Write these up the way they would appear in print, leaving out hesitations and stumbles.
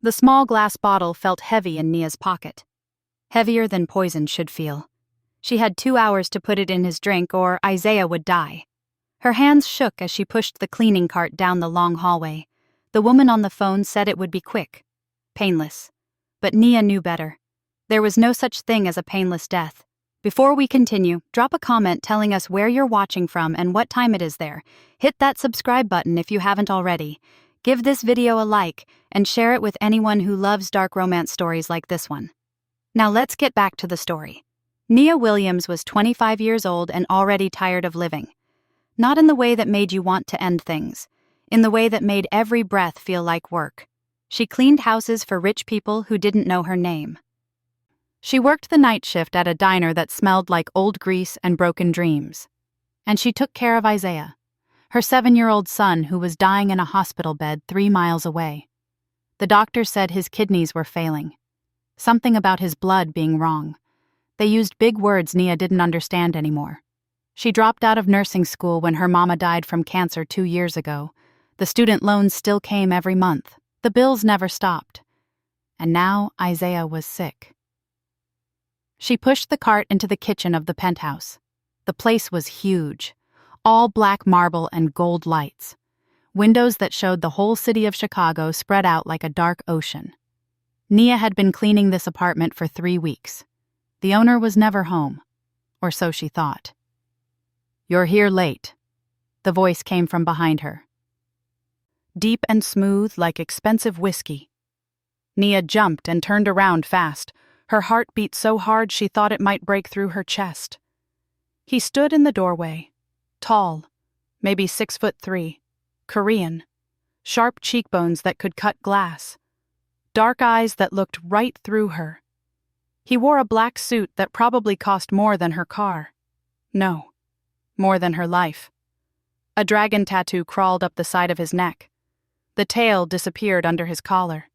The small glass bottle felt heavy in Nia's pocket. Heavier than poison should feel. She had 2 hours to put it in his drink or Isaiah would die. Her hands shook as she pushed the cleaning cart down the long hallway. The woman on the phone said it would be quick. Painless. But Nia knew better. There was no such thing as a painless death. Before we continue, drop a comment telling us where you're watching from and what time it is there. Hit that subscribe button if you haven't already. Give this video a like and share it with anyone who loves dark romance stories like this one. Now let's get back to the story. Nia Williams was 25 years old and already tired of living. Not in the way that made you want to end things. In the way that made every breath feel like work. She cleaned houses for rich people who didn't know her name. She worked the night shift at a diner that smelled like old grease and broken dreams. And she took care of Isaiah, her 7-year-old son who was dying in a hospital bed 3 miles away. The doctor said his kidneys were failing. Something about his blood being wrong. They used big words Nia didn't understand anymore. She dropped out of nursing school when her mama died from cancer 2 years ago. The student loans still came every month. The bills never stopped. And now Isaiah was sick. She pushed the cart into the kitchen of the penthouse. The place was huge. All black marble and gold lights. Windows that showed the whole city of Chicago spread out like a dark ocean. Nia had been cleaning this apartment for 3 weeks. The owner was never home. Or so she thought. "You're here late." The voice came from behind her. Deep and smooth like expensive whiskey. Nia jumped and turned around fast. Her heart beat so hard she thought it might break through her chest. He stood in the doorway. Tall, maybe 6'3", Korean, sharp cheekbones that could cut glass, dark eyes that looked right through her. He wore a black suit that probably cost more than her car. No, more than her life. A dragon tattoo crawled up the side of his neck. The tail disappeared under his collar.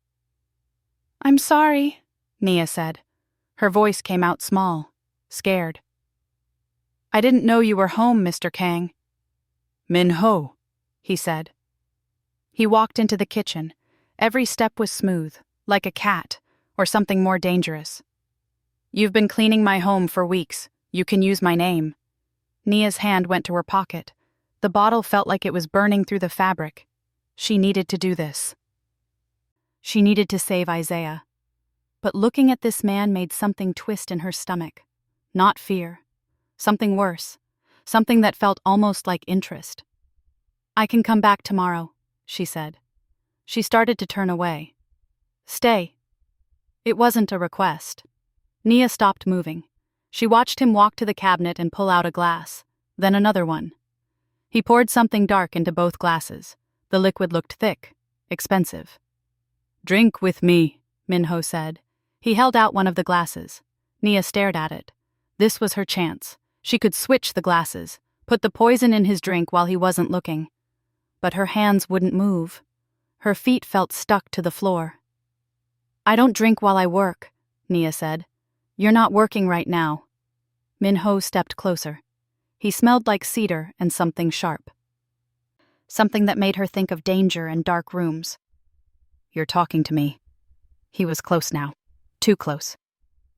"I'm sorry," Nia said. Her voice came out small, scared. "I didn't know you were home, Mr. Kang." "Min Ho," he said. He walked into the kitchen. Every step was smooth, like a cat, or something more dangerous. "You've been cleaning my home for weeks. You can use my name." Nia's hand went to her pocket. The bottle felt like it was burning through the fabric. She needed to do this. She needed to save Isaiah. But looking at this man made something twist in her stomach. Not fear. Something worse. Something that felt almost like interest. "I can come back tomorrow," she said. She started to turn away. "Stay." It wasn't a request. Nia stopped moving. She watched him walk to the cabinet and pull out a glass, then another one. He poured something dark into both glasses. The liquid looked thick, expensive. "Drink with me," Min Ho said. He held out one of the glasses. Nia stared at it. This was her chance. She could switch the glasses, put the poison in his drink while he wasn't looking. But her hands wouldn't move. Her feet felt stuck to the floor. "I don't drink while I work," Nia said. "You're not working right now." Min Ho stepped closer. He smelled like cedar and something sharp. Something that made her think of danger and dark rooms. "You're talking to me." He was close now. Too close.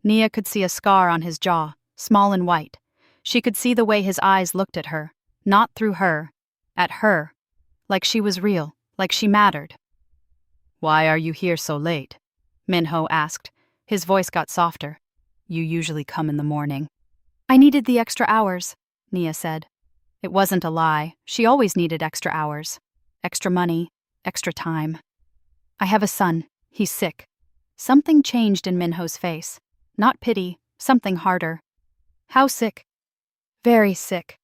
Nia could see a scar on his jaw, small and white. She could see the way his eyes looked at her, not through her, at her, like she was real, like she mattered. "Why are you here so late?" Min Ho asked. His voice got softer. "You usually come in the morning." "I needed the extra hours," Nia said. It wasn't a lie. She always needed extra hours. Extra money, extra time. "I have a son. He's sick." Something changed in Min Ho's face. Not pity, something harder. "How sick?" "Very sick."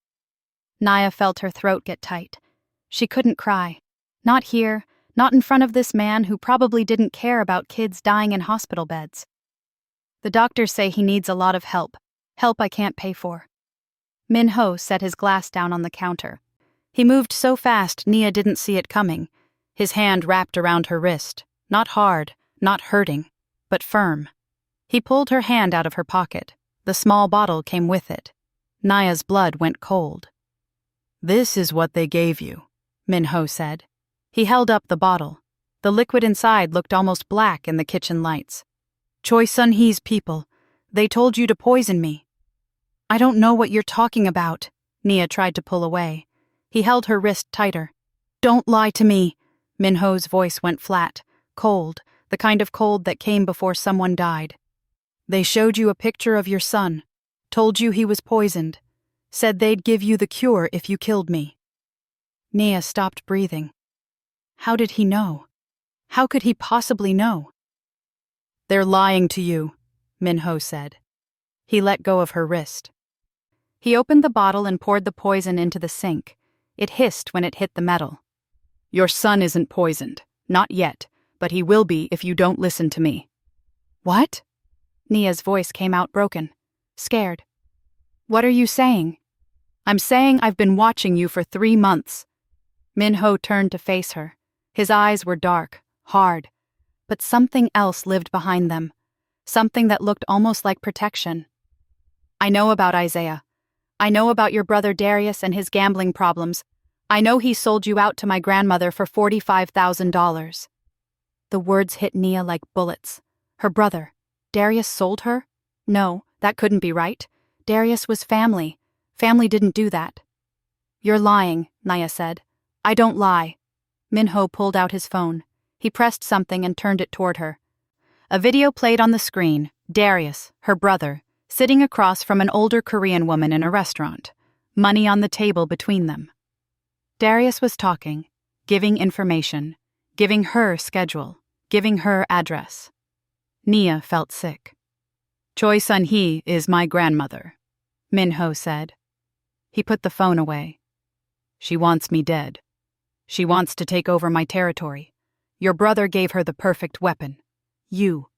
Nia felt her throat get tight. She couldn't cry. Not here, not in front of this man who probably didn't care about kids dying in hospital beds. "The doctors say he needs a lot of help. Help I can't pay for." Min Ho set his glass down on the counter. He moved so fast Nia didn't see it coming. His hand wrapped around her wrist. Not hard, not hurting, but firm. He pulled her hand out of her pocket. The small bottle came with it. Nia's blood went cold. "This is what they gave you," Min Ho said. He held up the bottle. The liquid inside looked almost black in the kitchen lights. Choi Sun-hee's people. They told you to poison me. I don't know what you're talking about. Nia tried to pull away. He held her wrist tighter. Don't lie to me. Min-ho's voice went flat, cold, the kind of cold that came before someone died. They showed you a picture of your son, told you he was poisoned, said they'd give you the cure if you killed me. Nia stopped breathing. How did he know? How could he possibly know? They're lying to you, Min-ho said. He let go of her wrist. He opened the bottle and poured the poison into the sink. It hissed when it hit the metal. Your son isn't poisoned. Not yet, but he will be if you don't listen to me. What? Nia's voice came out broken, scared. What are you saying? I'm saying I've been watching you for 3 months. Min-ho turned to face her. His eyes were dark, hard, but something else lived behind them, something that looked almost like protection. I know about Isaiah. I know about your brother Darius and his gambling problems. I know he sold you out to my grandmother for $45,000. The words hit Nia like bullets. Her brother. Darius sold her? No, that couldn't be right. Darius was family. Family didn't do that. You're lying, Nia said. I don't lie. Min-ho pulled out his phone. He pressed something and turned it toward her. A video played on the screen. Darius, her brother, sitting across from an older Korean woman in a restaurant. Money on the table between them. Darius was talking, giving information, giving her schedule, giving her address. Nia felt sick. Choi Sun-hee is my grandmother, Min-ho said. He put the phone away. She wants me dead. She wants to take over my territory. Your brother gave her the perfect weapon. You.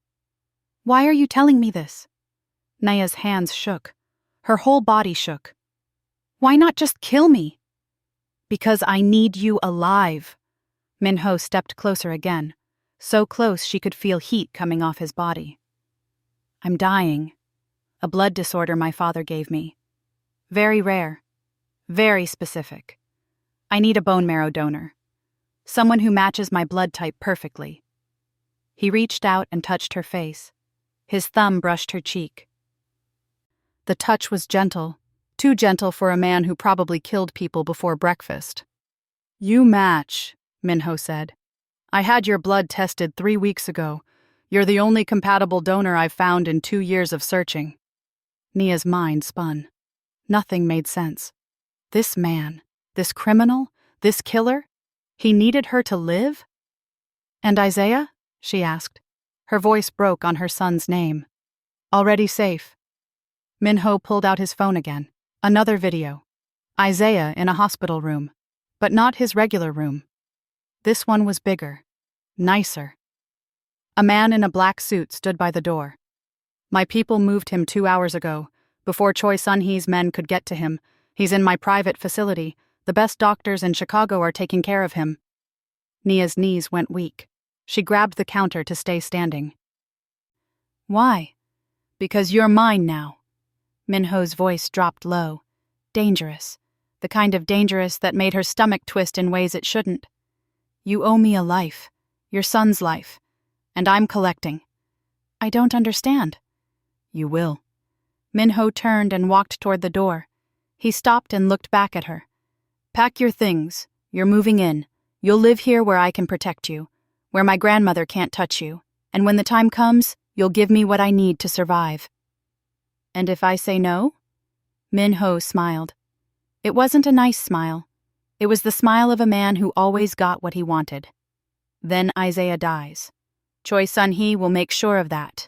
Why are you telling me this? Nia's hands shook. Her whole body shook. Why not just kill me? Because I need you alive. Min-ho stepped closer again, so close she could feel heat coming off his body. I'm dying. A blood disorder my father gave me. Very rare. Very specific. I need a bone marrow donor. Someone who matches my blood type perfectly. He reached out and touched her face. His thumb brushed her cheek. The touch was gentle, too gentle for a man who probably killed people before breakfast. You match, Min-ho said. I had your blood tested 3 weeks ago. You're the only compatible donor I've found in 2 years of searching. Nia's mind spun. Nothing made sense. This man, this criminal, this killer, he needed her to live? And Isaiah? She asked. Her voice broke on her son's name. Already safe. Min-ho pulled out his phone again. Another video. Isaiah in a hospital room, but not his regular room. This one was bigger, nicer. A man in a black suit stood by the door. My people moved him 2 hours ago, before Choi Sun-hee's men could get to him. He's in my private facility. The best doctors in Chicago are taking care of him. Nia's knees went weak. She grabbed the counter to stay standing. Why? Because you're mine now. Min-ho's voice dropped low. Dangerous. The kind of dangerous that made her stomach twist in ways it shouldn't. You owe me a life. Your son's life. And I'm collecting. I don't understand. You will. Min-ho turned and walked toward the door. He stopped and looked back at her. Pack your things. You're moving in. You'll live here where I can protect you, where my grandmother can't touch you, and when the time comes, you'll give me what I need to survive. And if I say no? Min-ho smiled. It wasn't a nice smile. It was the smile of a man who always got what he wanted. Then Isaiah dies. Choi Sun-hee will make sure of that.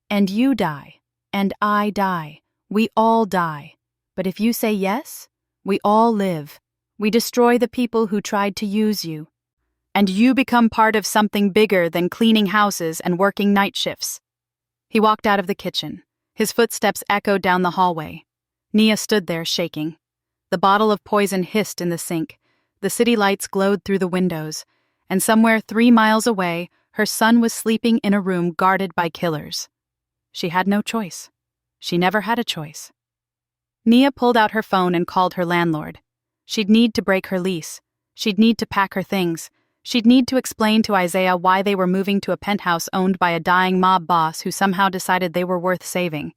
And you die. And I die. We all die. But if you say yes, we all live. We destroy the people who tried to use you. And you become part of something bigger than cleaning houses and working night shifts. He walked out of the kitchen. His footsteps echoed down the hallway. Nia stood there shaking. The bottle of poison hissed in the sink. The city lights glowed through the windows. And somewhere 3 miles away, her son was sleeping in a room guarded by killers. She had no choice. She never had a choice. Nia pulled out her phone and called her landlord. She'd need to break her lease. She'd need to pack her things. She'd need to explain to Isaiah why they were moving to a penthouse owned by a dying mob boss who somehow decided they were worth saving.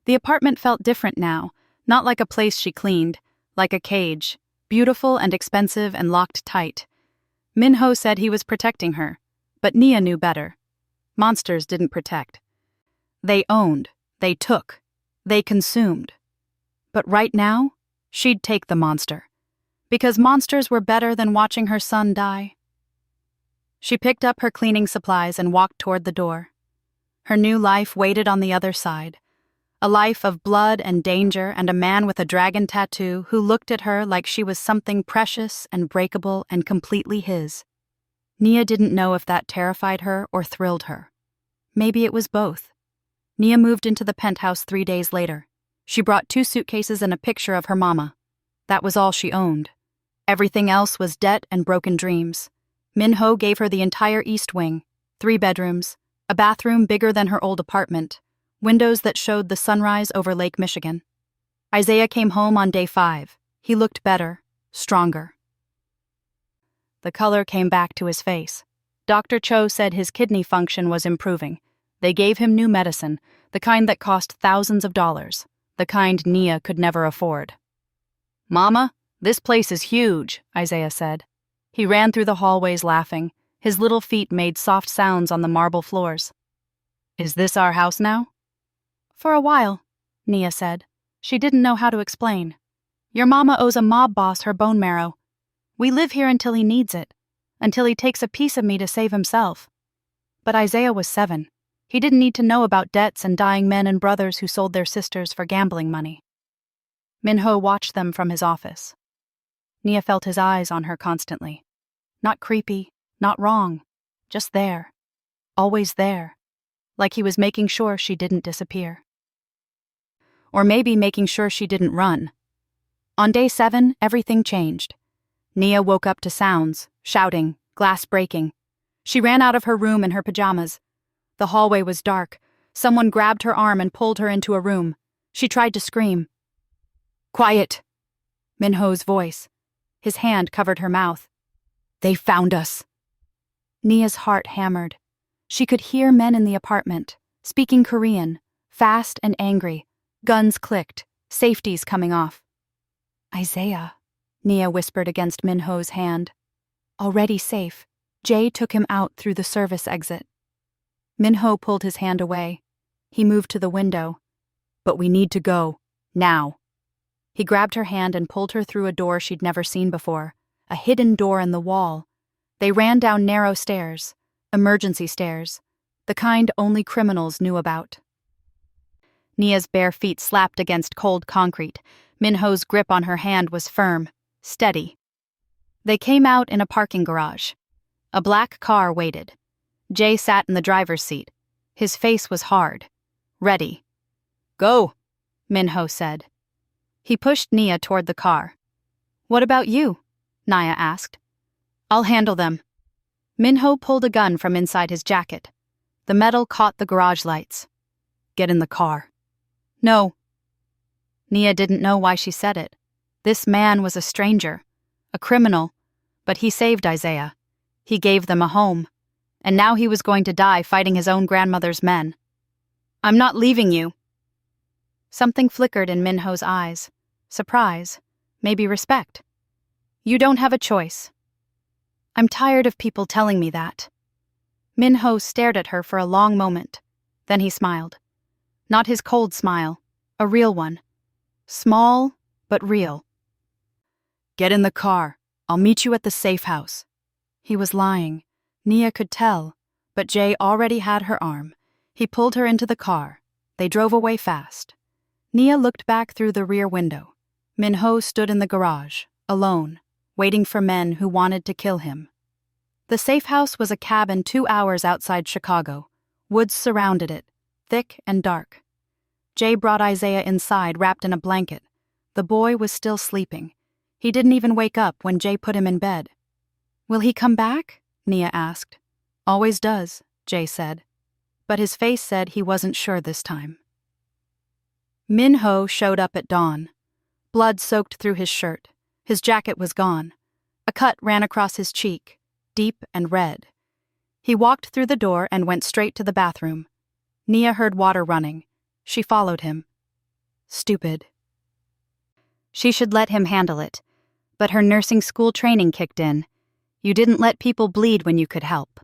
The apartment felt different now, not like a place she cleaned, like a cage, beautiful and expensive and locked tight. Minho said he was protecting her, but Nia knew better. Monsters didn't protect. They owned, they took, they consumed. But right now, she'd take the monster, because monsters were better than watching her son die. She picked up her cleaning supplies and walked toward the door. Her new life waited on the other side, a life of blood and danger and a man with a dragon tattoo who looked at her like she was something precious and breakable and completely his. Nia didn't know if that terrified her or thrilled her. Maybe it was both. Nia moved into the penthouse 3 days later. She brought 2 suitcases and a picture of her mama. That was all she owned. Everything else was debt and broken dreams. Minho gave her the entire east wing, 3 bedrooms, a bathroom bigger than her old apartment, windows that showed the sunrise over Lake Michigan. Isaiah came home on day 5. He looked better, stronger. The color came back to his face. Dr. Cho said his kidney function was improving. They gave him new medicine, the kind that cost thousands of dollars, the kind Nia could never afford. "Mama, this place is huge," Isaiah said. He ran through the hallways laughing. His little feet made soft sounds on the marble floors. "Is this our house now?" "For a while," Nia said. She didn't know how to explain. "Your mama owes a mob boss her bone marrow. We live here until he needs it, until he takes a piece of me to save himself." But Isaiah was 7. He didn't need to know about debts and dying men and brothers who sold their sisters for gambling money. Minho watched them from his office. Nia felt his eyes on her constantly. Not creepy, not wrong, just there. Always there. Like he was making sure she didn't disappear. Or maybe making sure she didn't run. On day 7, everything changed. Nia woke up to sounds, shouting, glass breaking. She ran out of her room in her pajamas. The hallway was dark. Someone grabbed her arm and pulled her into a room. She tried to scream. "Quiet!" Minho's voice. His hand covered her mouth. "They found us." Nia's heart hammered. She could hear men in the apartment, speaking Korean, fast and angry. Guns clicked, safeties coming off. "Isaiah," Nia whispered against Minho's hand. Already safe, Jay took him out through the service exit. Minho pulled his hand away. He moved to the window. "But we need to go. Now." He grabbed her hand and pulled her through a door she'd never seen before, a hidden door in the wall. They ran down narrow stairs, emergency stairs, the kind only criminals knew about. Nia's bare feet slapped against cold concrete. Minho's grip on her hand was firm, steady. They came out in a parking garage. A black car waited. Jay sat in the driver's seat. His face was hard. Ready. "Go," Minho said. He pushed Nia toward the car. "What about you?" Nia asked. "I'll handle them." Minho pulled a gun from inside his jacket. The metal caught the garage lights. "Get in the car." "No." Nia didn't know why she said it. This man was a stranger, a criminal, but he saved Isaiah. He gave them a home. And now he was going to die fighting his own grandmother's men. "I'm not leaving you." Something flickered in Minho's eyes. Surprise, maybe respect. "You don't have a choice." "I'm tired of people telling me that." Minho stared at her for a long moment. Then he smiled. Not his cold smile, a real one. Small, but real. "Get in the car. I'll meet you at the safe house." He was lying. Nia could tell, but Jay already had her arm. He pulled her into the car. They drove away fast. Nia looked back through the rear window. Minho stood in the garage, alone, waiting for men who wanted to kill him. The safe house was a cabin 2 hours outside Chicago. Woods surrounded it, thick and dark. Jay brought Isaiah inside wrapped in a blanket. The boy was still sleeping. He didn't even wake up when Jay put him in bed. "Will he come back?" Nia asked. "Always does," Jay said. But his face said he wasn't sure this time. Minho showed up at dawn. Blood soaked through his shirt. His jacket was gone. A cut ran across his cheek. deep and red. He walked through the door and went straight to the bathroom. Nia heard water running. She followed him. Stupid. She should let him handle it. But her nursing school training kicked in. You didn't let people bleed when you could help.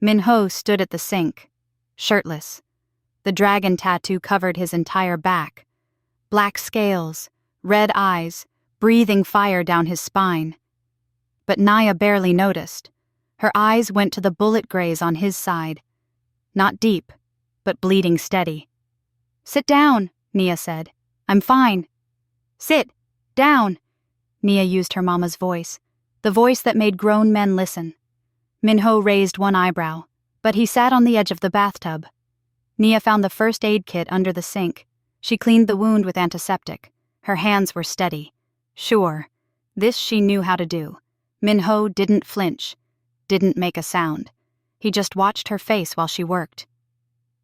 Min-ho stood at the sink, shirtless. The dragon tattoo covered his entire back. Black scales, red eyes, breathing fire down his spine. But Nia barely noticed. Her eyes went to the bullet graze on his side. Not deep, but bleeding steady. "Sit down," Nia said. "I'm fine." "Sit down," Nia used her mama's voice, the voice that made grown men listen. Min-ho raised one eyebrow, but he sat on the edge of the bathtub. Nia found the first aid kit under the sink. She cleaned the wound with antiseptic. Her hands were steady. Sure, this she knew how to do. Min-ho didn't flinch, didn't make a sound. He just watched her face while she worked.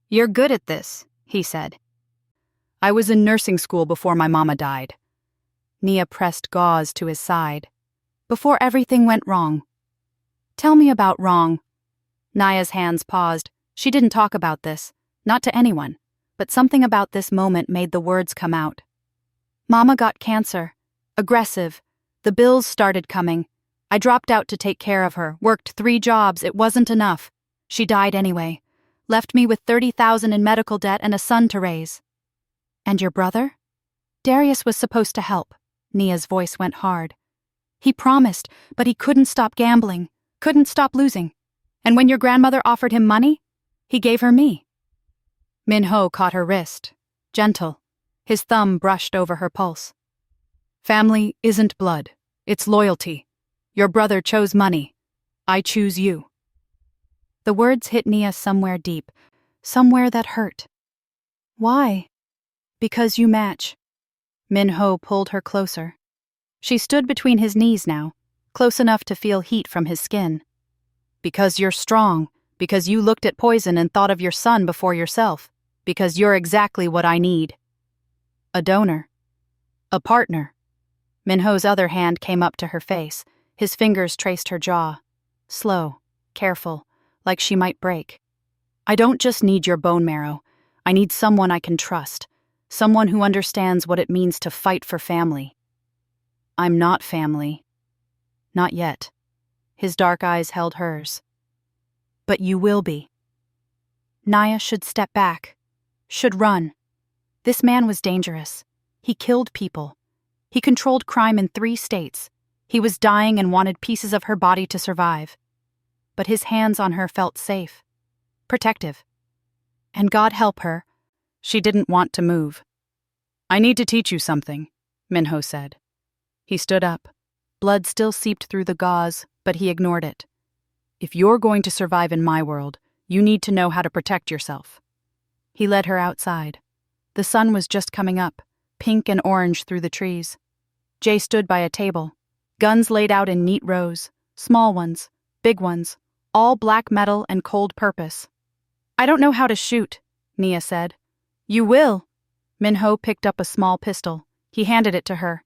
"You're good at this," he said. "I was in nursing school before my mama died." Nia pressed gauze to his side. "Before everything went wrong." "Tell me about wrong." Nia's hands paused. She didn't talk about this, not to anyone, but something about this moment made the words come out. "Mama got cancer. Aggressive. The bills started coming. I dropped out to take care of her, worked 3 jobs, it wasn't enough. She died anyway. Left me with $30,000 in medical debt and a son to raise." "And your brother?" "Darius was supposed to help." Nia's voice went hard. "He promised, but he couldn't stop gambling, couldn't stop losing. And when your grandmother offered him money, he gave her me." Min-ho caught her wrist, gentle. His thumb brushed over her pulse. "Family isn't blood, it's loyalty. Your brother chose money. I choose you." The words hit Nia somewhere deep, somewhere that hurt. "Why?" "Because you match." Min-ho pulled her closer. She stood between his knees now, close enough to feel heat from his skin. "Because you're strong, because you looked at poison and thought of your son before yourself, because you're exactly what I need." "A donor." "A partner." Min-ho's other hand came up to her face. His fingers traced her jaw. Slow, careful, like she might break. "I don't just need your bone marrow. I need someone I can trust. Someone who understands what it means to fight for family." "I'm not family." "Not yet." His dark eyes held hers. "But you will be." Nia should step back. Should run. This man was dangerous. He killed people. He controlled crime in 3 states. He was dying and wanted pieces of her body to survive. But his hands on her felt safe. Protective. And God help her, she didn't want to move. "I need to teach you something," Min-ho said. He stood up. Blood still seeped through the gauze, but he ignored it. "If you're going to survive in my world, you need to know how to protect yourself." He led her outside. The sun was just coming up, pink and orange through the trees. Jay stood by a table, guns laid out in neat rows, small ones, big ones, all black metal and cold purpose. "I don't know how to shoot," Nia said. "You will." Min-ho picked up a small pistol. He handed it to her.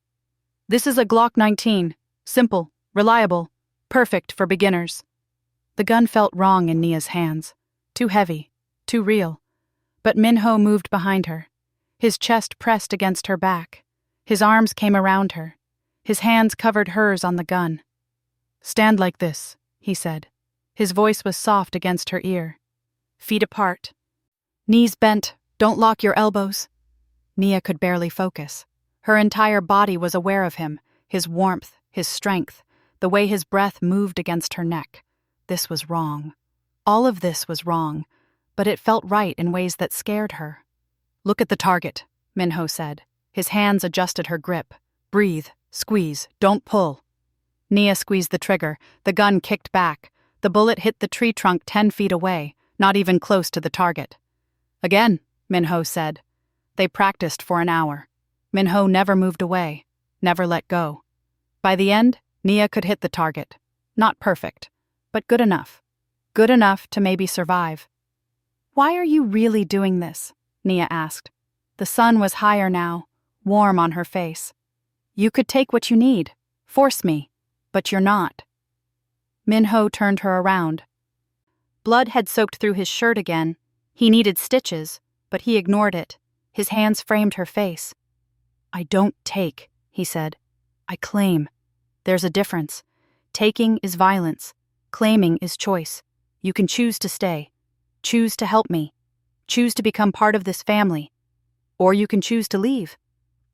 "This is a Glock 19. Simple, reliable, perfect for beginners." The gun felt wrong in Nia's hands. Too heavy, too real. But Min-ho moved behind her. His chest pressed against her back. His arms came around her. His hands covered hers on the gun. "Stand like this," he said. His voice was soft against her ear. "Feet apart. Knees bent, don't lock your elbows." Nia could barely focus. Her entire body was aware of him, his warmth, his strength, the way his breath moved against her neck. This was wrong. All of this was wrong, but it felt right in ways that scared her. "Look at the target," Min-ho said. His hands adjusted her grip. "Breathe, squeeze, don't pull." Nia squeezed the trigger. The gun kicked back. The bullet hit the tree trunk 10 feet away, not even close to the target. "Again," Min-ho said. They practiced for an hour. Min-ho never moved away, never let go. By the end, Nia could hit the target. Not perfect, but good enough. Good enough to maybe survive. "Why are you really doing this?" Nia asked. The sun was higher now, warm on her face. "You could take what you need, force me, but you're not." Minho turned her around. Blood had soaked through his shirt again. He needed stitches, but he ignored it. His hands framed her face. "I don't take," he said. "I claim. There's a difference. Taking is violence. Claiming is choice. You can choose to stay. Choose to help me. Choose to become part of this family. Or you can choose to leave.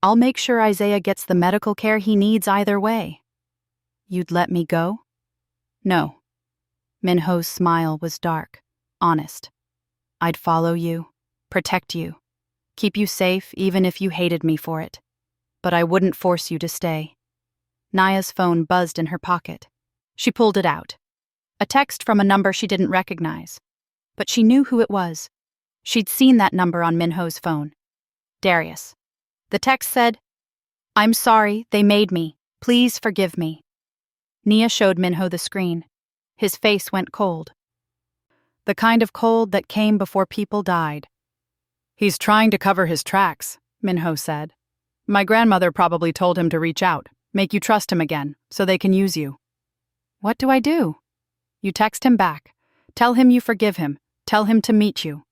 I'll make sure Isaiah gets the medical care he needs either way." "You'd let me go?" "No." Minho's smile was dark, honest. "I'd follow you, protect you, keep you safe even if you hated me for it. But I wouldn't force you to stay." Naya's phone buzzed in her pocket. She pulled it out. A text from a number she didn't recognize. But she knew who it was. She'd seen that number on Minho's phone. Darius. The text said, "I'm sorry, they made me. Please forgive me." Nia showed Minho the screen. His face went cold. The kind of cold that came before people died. "He's trying to cover his tracks," Minho said. "My grandmother probably told him to reach out, make you trust him again, so they can use you." "What do I do?" "You text him back. Tell him you forgive him. Tell him to meet you."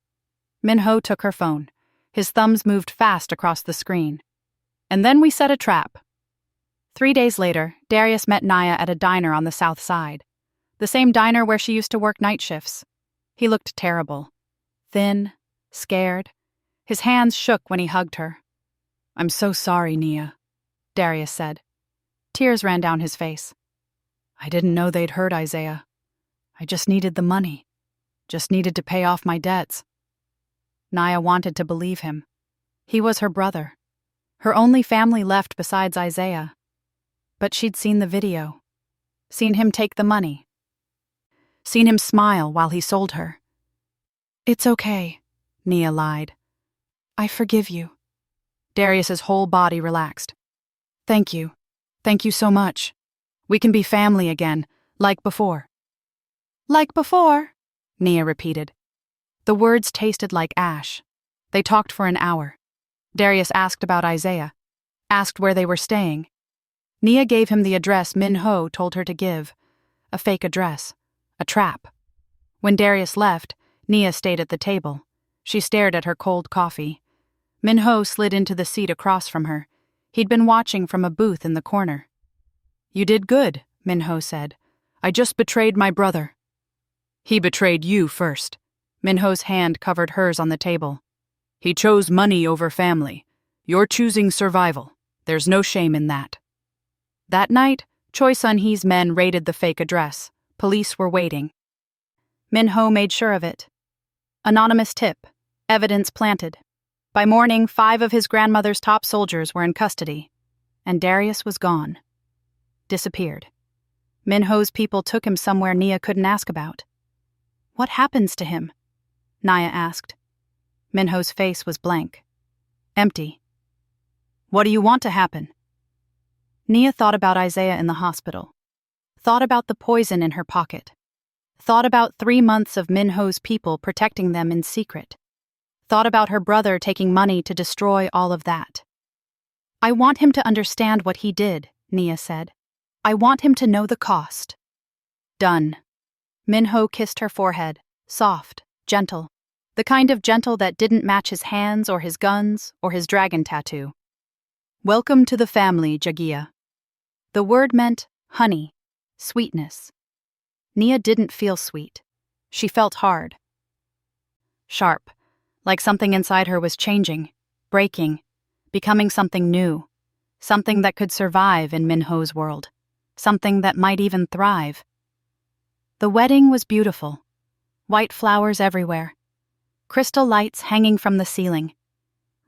Minho took her phone. His thumbs moved fast across the screen. "And then we set a trap." 3 days later, Darius met Naya at a diner on the south side. The same diner where she used to work night shifts. He looked terrible. Thin, scared. His hands shook when he hugged her. "I'm so sorry, Nia," Darius said. Tears ran down his face. "I didn't know they'd hurt Isaiah. I just needed the money. Just needed to pay off my debts." Naya wanted to believe him. He was her brother. Her only family left besides Isaiah. But she'd seen the video. Seen him take the money. Seen him smile while he sold her. "It's okay," Nia lied. "I forgive you." Darius's whole body relaxed. "Thank you. Thank you so much. We can be family again, like before." "Like before?" Nia repeated. The words tasted like ash. They talked for an hour. Darius asked about Isaiah, asked where they were staying. Nia gave him the address Minho told her to give. A fake address. A trap. When Darius left, Nia stayed at the table. She stared at her cold coffee. Minho slid into the seat across from her. He'd been watching from a booth in the corner. "You did good," Minho said. "I just betrayed my brother." "He betrayed you first." Minho's hand covered hers on the table. "He chose money over family. You're choosing survival. There's no shame in that." That night, Choi Sun-hee's men raided the fake address. Police were waiting. Minho made sure of it. Anonymous tip. Evidence planted. By morning, 5 of his grandmother's top soldiers were in custody. And Darius was gone. Disappeared. Minho's people took him somewhere Nia couldn't ask about. "What happens to him?" Naya asked. Minho's face was blank. Empty. "What do you want to happen?" Nia thought about Isaiah in the hospital. Thought about the poison in her pocket. Thought about 3 months of Minho's people protecting them in secret. Thought about her brother taking money to destroy all of that. "I want him to understand what he did," Nia said. "I want him to know the cost." Done. Minho kissed her forehead, soft, gentle. The kind of gentle that didn't match his hands or his guns or his dragon tattoo. "Welcome to the family, Jagia." The word meant honey, sweetness. Nia didn't feel sweet. She felt hard. Sharp, like something inside her was changing, breaking, becoming something new, something that could survive in Minho's world, something that might even thrive. The wedding was beautiful. White flowers everywhere. Crystal lights hanging from the ceiling.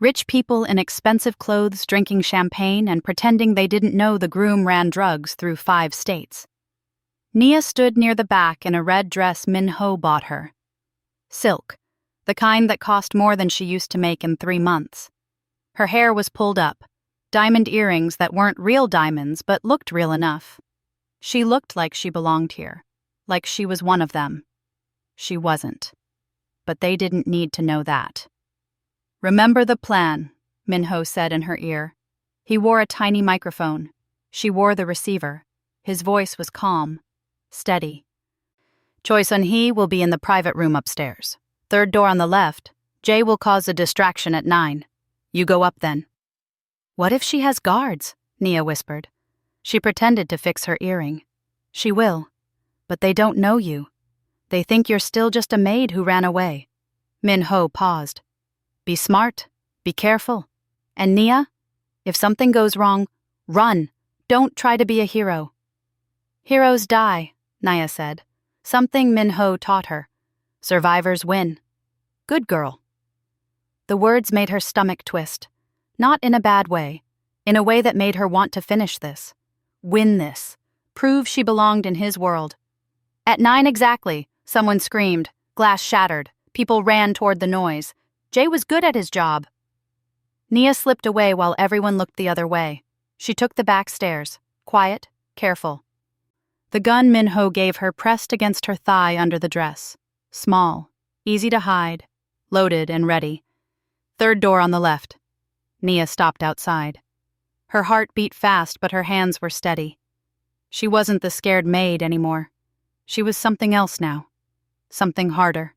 Rich people in expensive clothes drinking champagne and pretending they didn't know the groom ran drugs through 5 states. Nia stood near the back in a red dress Minho bought her. Silk, the kind that cost more than she used to make in 3 months. Her hair was pulled up, diamond earrings that weren't real diamonds but looked real enough. She looked like she belonged here, like she was one of them. She wasn't. But they didn't need to know that. "Remember the plan," Minho said in her ear. He wore a tiny microphone. She wore the receiver. His voice was calm. steady. Choi Sun-hee will be in the private room upstairs. Third door on the left. Jay will cause a distraction at 9. You go up then. What if she has guards? Nia whispered. She pretended to fix her earring. She will. But they don't know you. They think you're still just a maid who ran away. Min-ho paused. Be smart. Be careful. And Nia? If something goes wrong, run. Don't try to be a hero. Heroes die, Nia said. Something Min-ho taught her. Survivors win. Good girl. The words made her stomach twist. Not in a bad way. In a way that made her want to finish this. Win this. Prove she belonged in his world. At 9 exactly, someone screamed. Glass shattered. People ran toward the noise. Jay was good at his job. Nia slipped away while everyone looked the other way. She took the back stairs. Quiet, careful. The gun Min-ho gave her pressed against her thigh under the dress. Small, easy to hide, loaded and ready. Third door on the left. Nia stopped outside. Her heart beat fast, but her hands were steady. She wasn't the scared maid anymore. She was something else now. Something harder.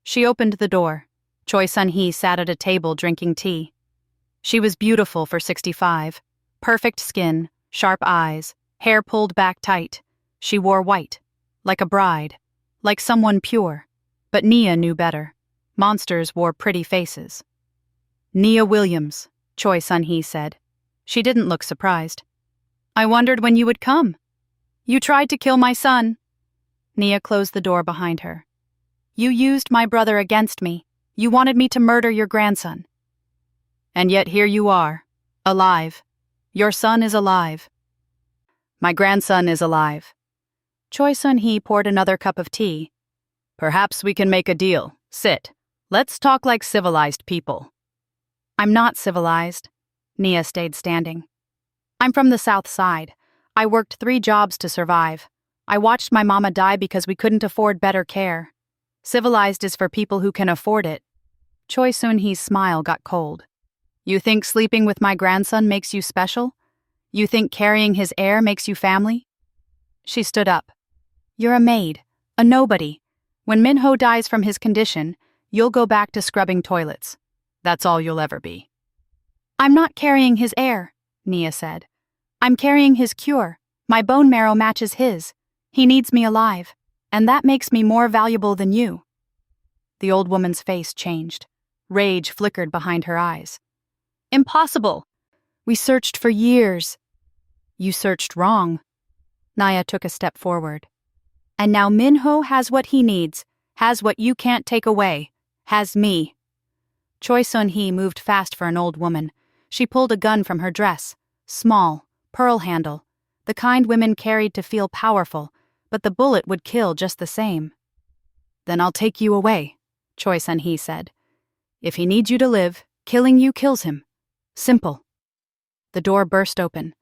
She opened the door. Choi Sun-hee sat at a table drinking tea. She was beautiful for 65. Perfect skin, sharp eyes, hair pulled back tight. She wore white, like a bride, like someone pure. But Nia knew better. Monsters wore pretty faces. Nia Williams, Choi Sun-hee said. She didn't look surprised. I wondered when you would come. You tried to kill my son. Nia closed the door behind her. You used my brother against me. You wanted me to murder your grandson. And yet here you are, alive. Your son is alive. My grandson is alive. Choi Sun-hee poured another cup of tea. Perhaps we can make a deal. Sit. Let's talk like civilized people. I'm not civilized. Nia stayed standing. I'm from the South Side. I worked 3 jobs to survive. I watched my mama die because we couldn't afford better care. Civilized is for people who can afford it. Choi Sun-hee's smile got cold. You think sleeping with my grandson makes you special? You think carrying his heir makes you family? She stood up. You're a maid, a nobody. When Min-ho dies from his condition, you'll go back to scrubbing toilets. That's all you'll ever be. I'm not carrying his heir, Nia said. I'm carrying his cure. My bone marrow matches his. He needs me alive, and that makes me more valuable than you. The old woman's face changed. Rage flickered behind her eyes. Impossible! We searched for years. You searched wrong. Nia took a step forward. And now Min-ho has what he needs, has what you can't take away, has me. Choi Sun-hee moved fast for an old woman. She pulled a gun from her dress. Small, pearl handle, the kind women carried to feel powerful, but the bullet would kill just the same. Then I'll take you away, Choi Sun-hee said. If he needs you to live, killing you kills him. Simple. The door burst open.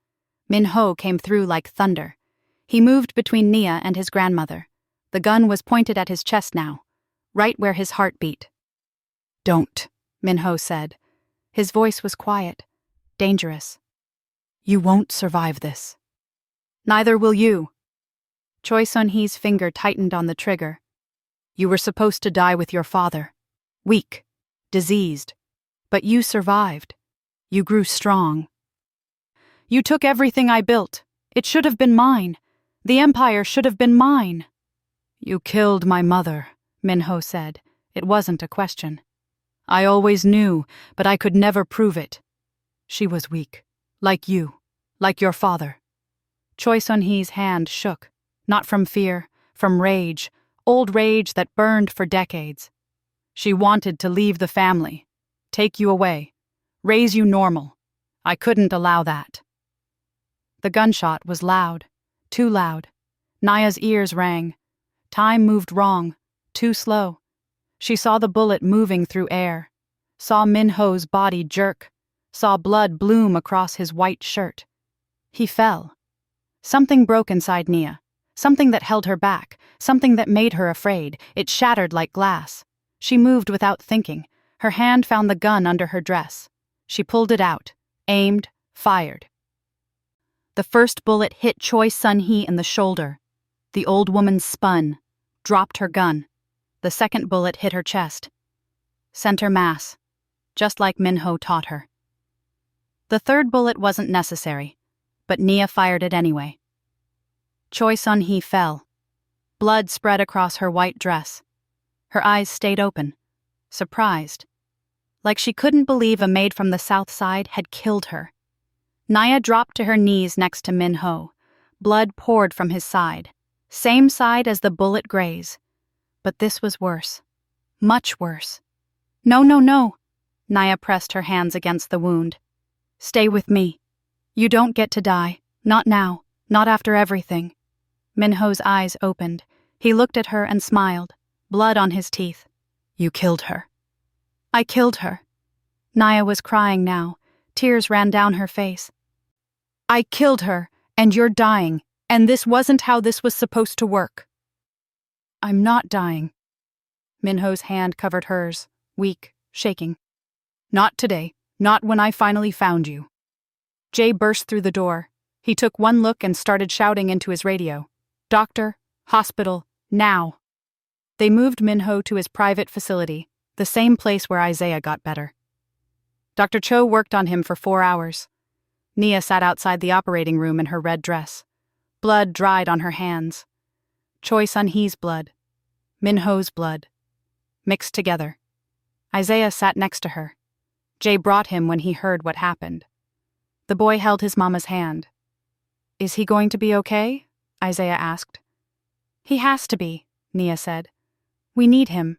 Min-ho came through like thunder. He moved between Nia and his grandmother. The gun was pointed at his chest now, right where his heart beat. Don't, Min-ho said. His voice was quiet, dangerous. You won't survive this. Neither will you. Choi Sun-hee's finger tightened on the trigger. You were supposed to die with your father. Weak, diseased. But you survived. You grew strong. You took everything I built. It should have been mine. The empire should have been mine. You killed my mother, Min-ho said. It wasn't a question. I always knew, but I could never prove it. She was weak. Like you. Like your father. Choi Sun-hee's hand shook. Not from fear, from rage. Old rage that burned for decades. She wanted to leave the family. Take you away. Raise you normal. I couldn't allow that. The gunshot was loud. Too loud. Nia's ears rang. Time moved wrong. Too slow. She saw the bullet moving through air. Saw Min-ho's body jerk. Saw blood bloom across his white shirt. He fell. Something broke inside Nia. Something that held her back. Something that made her afraid. It shattered like glass. She moved without thinking. Her hand found the gun under her dress. She pulled it out, aimed, fired. The first bullet hit Choi Sun-hee in the shoulder. The old woman spun, dropped her gun. The second bullet hit her chest. Center mass, just like Minho taught her. The third bullet wasn't necessary, but Nia fired it anyway. Choi Sun-hee fell. Blood spread across her white dress. Her eyes stayed open, surprised. Like she couldn't believe a maid from the south side had killed her. Nia dropped to her knees next to Minho. Blood poured from his side. Same side as the bullet graze. But this was worse. Much worse. No, no, no. Nia pressed her hands against the wound. Stay with me. You don't get to die. Not now. Not after everything. Minho's eyes opened. He looked at her and smiled, blood on his teeth. You killed her. I killed her. Nia was crying now. Tears ran down her face. I killed her, and you're dying, and this wasn't how this was supposed to work. I'm not dying. Minho's hand covered hers, weak, shaking. Not today. Not when I finally found you. Jay burst through the door. He took one look and started shouting into his radio. Doctor, hospital, now. They moved Minho to his private facility, the same place where Isaiah got better. Dr. Cho worked on him for 4 hours. Nia sat outside the operating room in her red dress. Blood dried on her hands. Choi Sun-hee's blood. Minho's blood. Mixed together. Isaiah sat next to her. Jay brought him when he heard what happened. The boy held his mama's hand. Is he going to be okay? Isaiah asked. He has to be, Nia said. We need him.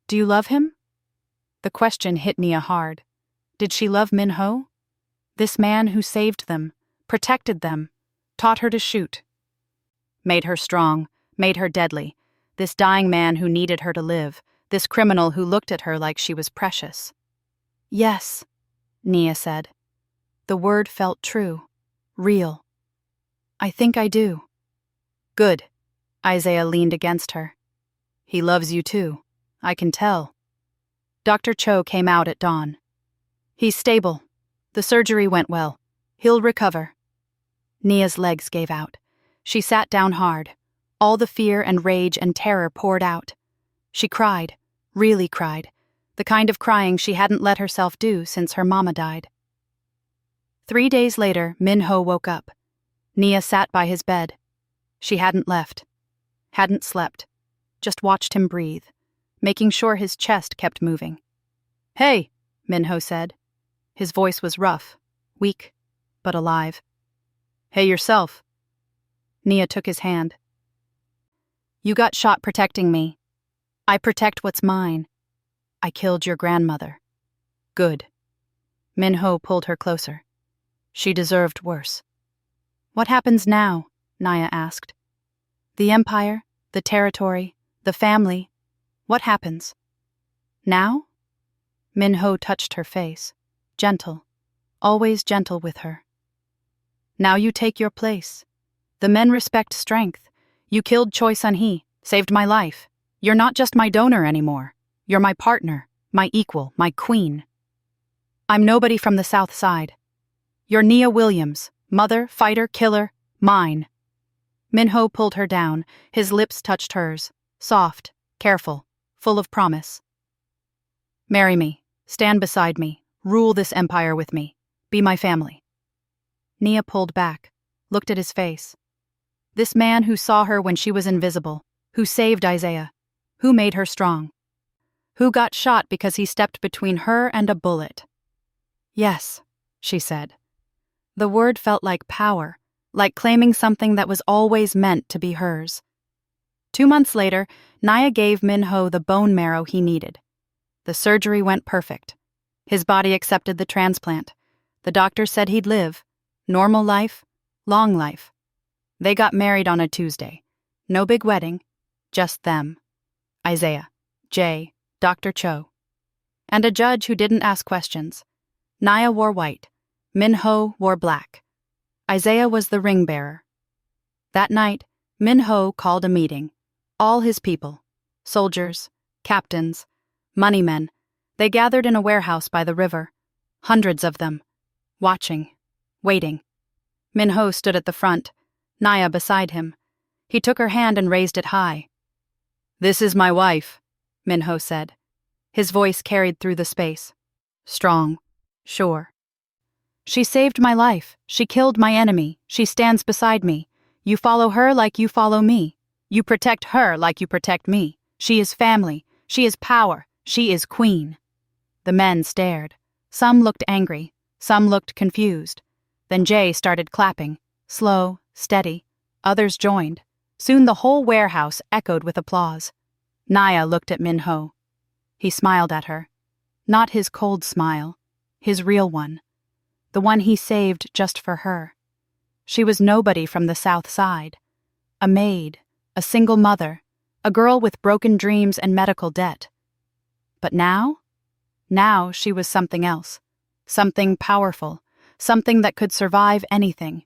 Do you love him? The question hit Nia hard. Did she love Minho? This man who saved them, protected them, taught her to shoot. Made her strong, made her deadly. This dying man who needed her to live, this criminal who looked at her like she was precious. Yes, Nia said. The word felt true, real. I think I do. Good. Isaiah leaned against her. He loves you too. I can tell. Dr. Cho came out at dawn. He's stable. The surgery went well. He'll recover. Nia's legs gave out. She sat down hard. All the fear and rage and terror poured out. She cried, really cried, the kind of crying she hadn't let herself do since her mama died. 3 days later, Minho woke up. Nia sat by his bed. She hadn't left. Hadn't slept. Just watched him breathe, making sure his chest kept moving. Hey, Minho said. His voice was rough, weak, but alive. Hey yourself. Nia took his hand. You got shot protecting me. I protect what's mine. I killed your grandmother. Good. Minho pulled her closer. She deserved worse. What happens now? Nia asked. The empire, the territory, the family. What happens? Now? Minho touched her face, gentle, always gentle with her. Now you take your place. The men respect strength. You killed Choi Sun-hee, saved my life. You're not just my donor anymore. You're my partner, my equal, my queen. I'm nobody from the South Side. You're Nia Williams, mother, fighter, killer, mine. Minho pulled her down. His lips touched hers, soft, careful, full of promise. Marry me, stand beside me, rule this empire with me, be my family. Nia pulled back, looked at his face. This man who saw her when she was invisible, who saved Isaiah, who made her strong, who got shot because he stepped between her and a bullet. Yes, she said. The word felt like power, like claiming something that was always meant to be hers. 2 months later, Nia gave Minho the bone marrow he needed. The surgery went perfect. His body accepted the transplant. The doctor said he'd live. Normal life, long life. They got married on a Tuesday. No big wedding, just them. Isaiah, Jay, Dr. Cho. And a judge who didn't ask questions. Nia wore white. Minho wore black. Isaiah was the ring bearer. That night, Minho called a meeting. All his people, soldiers, captains, moneymen, they gathered in a warehouse by the river. Hundreds of them. Watching. Waiting. Minho stood at the front, Nia beside him. He took her hand and raised it high. "This is my wife," Minho said. His voice carried through the space. Strong. Sure. "She saved my life. She killed my enemy. She stands beside me. You follow her like you follow me. You protect her like you protect me. She is family. She is power. She is queen." The men stared. Some looked angry. Some looked confused. Then Jay started clapping. Slow, steady. Others joined. Soon the whole warehouse echoed with applause. Naya looked at Minho. He smiled at her. Not his cold smile. His real one. The one he saved just for her. She was nobody from the South Side. A maid. A single mother. A girl with broken dreams and medical debt. But now? Now she was something else. Something powerful. Something that could survive anything.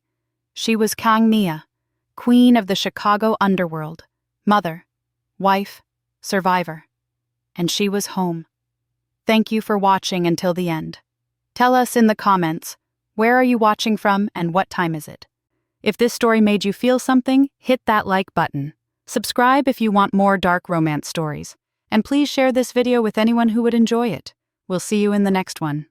She was Kang Nia, queen of the Chicago underworld. Mother. Wife. Survivor. And she was home. Thank you for watching until the end. Tell us in the comments, where are you watching from and what time is it? If this story made you feel something, hit that like button. Subscribe if you want more dark romance stories. And please share this video with anyone who would enjoy it. We'll see you in the next one.